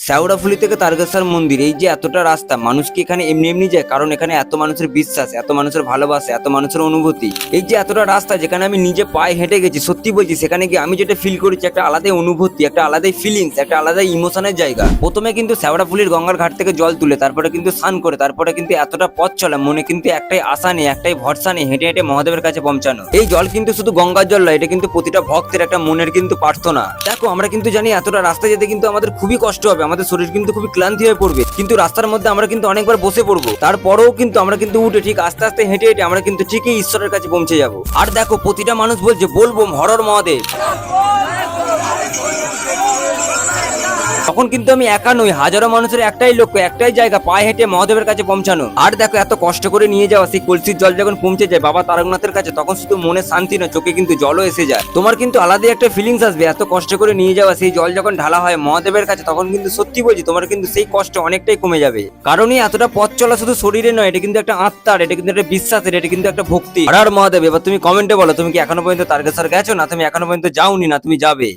শেওড়াফুলি থেকে তারকেশ্বর মন্দির, এই যে এতটা রাস্তা, মানুষ কি এখানে এমনি এমনি যায়? কারণ এখানে এত মানুষের বিশ্বাস, এত মানুষের ভালোবাসা, এত মানুষের অনুভূতি। এই যে এতটা রাস্তা যেখানে আমি নিজে পায়ে হেঁটে গেছি, সত্যি বলছি সেখানে গিয়ে আমি যেটা ফিল করেছি, একটা আলাদাই অনুভূতি, একটা আলাদাই ফিলিংস, একটা আলাদাই ইমোশনের জায়গা। প্রথমে কিন্তু শেওড়াফুলির গঙ্গার ঘাট থেকে জল তুলে তারপরে কিন্তু স্নান করে তারপরে কিন্তু এতটা পথ চলা, মনে কিন্তু একটাই আশা নেই, একটাই ভরসা নেই, হেঁটে হেঁটে মহাদেবের কাছে পৌঁছানো। এই জল কিন্তু শুধু গঙ্গার জল নয়, এটা কিন্তু প্রতিটা ভক্তের একটা মনের কিন্তু প্রার্থনা। দেখো আমরা কিন্তু জানি এতটা রাস্তা যেতে কিন্তু আমাদের খুবই কষ্ট হবে, আমাদের শরীর কিন্তু খুবই ক্লান্তি হয়ে পড়বে, কিন্তু রাস্তার মধ্যে আমরা কিন্তু অনেকবার বসে পড়বো, তারপরেও কিন্তু আমরা কিন্তু উঠে ঠিক আস্তে আস্তে হেঁটে হেঁটে আমরা কিন্তু ঠিকই ঈশ্বরের কাছে পৌঁছে যাবো। আর দেখো প্রতিটা মানুষ বলছে বলবো হরর মহাদেব। তখন কিন্তু আমি একা নই, হাজারো মানুষের একটাই লক্ষ্য, একটাই জায়গা, পায়ে হেঁটে মহাদেবের কাছে পৌঁছানো। আর দেখো এত কষ্ট করে নিয়ে যাওয়া সেই কলসির জল যখন পৌঁছে যায় বাবা তারকনাথের কাছে, তখন শুধু মনে শান্তি না, চোখে কিন্তু জলও এসে যায়। তোমার কিন্তু আলাদাই একটা ফিলিংস আসবে, এত কষ্ট করে নিয়ে যাওয়া সেই জল যখন ঢালা হয় মহাদেবের কাছে, তখন কিন্তু সত্যি বলছি তোমার কিন্তু সেই কষ্ট অনেকটাই কমে যাবে। কারণ এই এতটা পথ চলা শুধু শরীরে নয়, এটা কিন্তু একটা আত্মার, এটা কিন্তু একটা বিশ্বাসের, এটা কিন্তু একটা ভক্তি। আর মহাদেব, এবার তুমি কমেন্টে বলো তুমি কি এখনো পর্যন্ত তারকেশ্বর গেছো, না তুমি এখনো পর্যন্ত যাওনি, না তুমি যাবে।